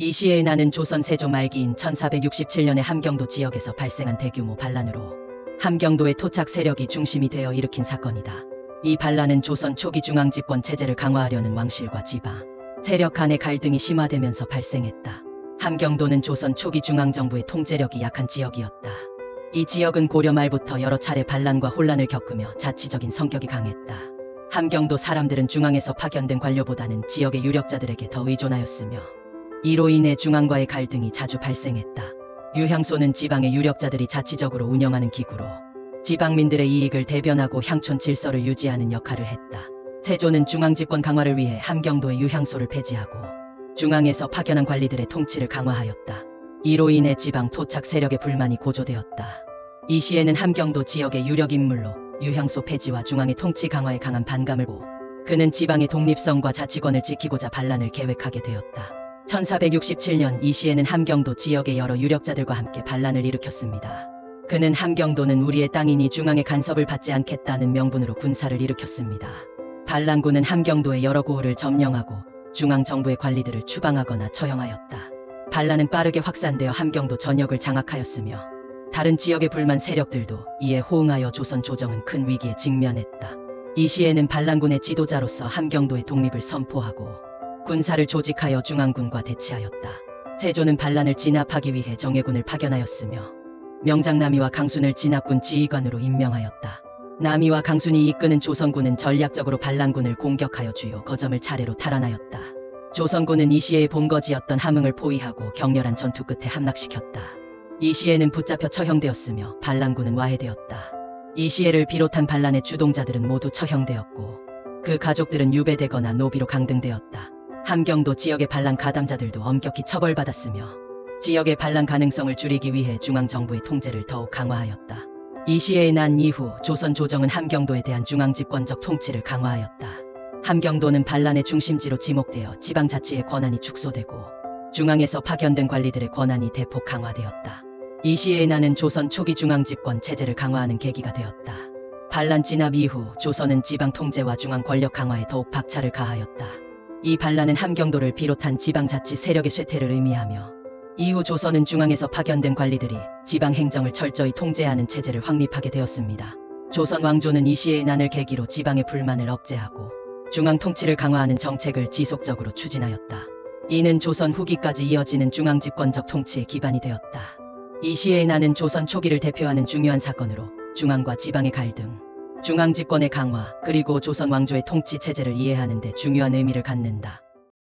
이 시에 나는 조선 세조 말기인 1467년에 함경도 지역에서 발생한 대규모 반란으로 함경도의 토착 세력이 중심이 되어 일으킨 사건이다. 이 반란은 조선 초기 중앙집권 체제를 강화하려는 왕실과 지방 세력 간의 갈등이 심화되면서 발생했다. 함경도는 조선 초기 중앙정부의 통제력이 약한 지역이었다. 이 지역은 고려 말부터 여러 차례 반란과 혼란을 겪으며 자치적인 성격이 강했다. 함경도 사람들은 중앙에서 파견된 관료보다는 지역의 유력자들에게 더 의존하였으며 이로 인해 중앙과의 갈등이 자주 발생했다. 유향소는 지방의 유력자들이 자치적으로 운영하는 기구로 지방민들의 이익을 대변하고 향촌 질서를 유지하는 역할을 했다. 세조는 중앙집권 강화를 위해 함경도의 유향소를 폐지하고 중앙에서 파견한 관리들의 통치를 강화하였다. 이로 인해 지방 토착 세력의 불만이 고조되었다. 이 시에는 함경도 지역의 유력 인물로 유향소 폐지와 중앙의 통치 강화에 강한 반감을 보고 그는 지방의 독립성과 자치권을 지키고자 반란을 계획하게 되었다. 1467년 이 시에는 함경도 지역의 여러 유력자들과 함께 반란을 일으켰습니다. 그는 함경도는 우리의 땅이니 중앙의 간섭을 받지 않겠다는 명분으로 군사를 일으켰습니다. 반란군은 함경도의 여러 고을을 점령하고 중앙정부의 관리들을 추방하거나 처형하였다. 반란은 빠르게 확산되어 함경도 전역을 장악하였으며 다른 지역의 불만 세력들도 이에 호응하여 조선 조정은 큰 위기에 직면했다. 이 시에는 반란군의 지도자로서 함경도의 독립을 선포하고 군사를 조직하여 중앙군과 대치하였다. 세조는 반란을 진압하기 위해 정예군을 파견하였으며 명장남이와 강순을 진압군 지휘관으로 임명하였다. 남이와 강순이 이끄는 조선군은 전략적으로 반란군을 공격하여 주요 거점을 차례로 탈환하였다. 조선군은 이 시에의 본거지였던 함흥을 포위하고 격렬한 전투 끝에 함락시켰다. 이 시에는 붙잡혀 처형되었으며 반란군은 와해되었다. 이 시에를 비롯한 반란의 주동자들은 모두 처형되었고 그 가족들은 유배되거나 노비로 강등되었다. 함경도 지역의 반란 가담자들도 엄격히 처벌받았으며 지역의 반란 가능성을 줄이기 위해 중앙정부의 통제를 더욱 강화하였다. 이 시에 난 이후 조선 조정은 함경도에 대한 중앙집권적 통치를 강화하였다. 함경도는 반란의 중심지로 지목되어 지방자치의 권한이 축소되고 중앙에서 파견된 관리들의 권한이 대폭 강화되었다. 이 시에 나는 조선 초기 중앙집권 체제를 강화하는 계기가 되었다. 반란 진압 이후 조선은 지방 통제와 중앙 권력 강화에 더욱 박차를 가하였다. 이 반란은 함경도를 비롯한 지방자치 세력의 쇠퇴를 의미하며 이후 조선은 중앙에서 파견된 관리들이 지방 행정을 철저히 통제하는 체제를 확립하게 되었습니다. 조선 왕조는 이 시의 난을 계기로 지방의 불만을 억제하고 중앙 통치를 강화하는 정책을 지속적으로 추진하였다. 이는 조선 후기까지 이어지는 중앙집권적 통치의 기반이 되었다. 이 시의 난은 조선 초기를 대표하는 중요한 사건으로 중앙과 지방의 갈등, 중앙집권의 강화, 그리고 조선 왕조의 통치 체제를 이해하는 데 중요한 의미를 갖는다.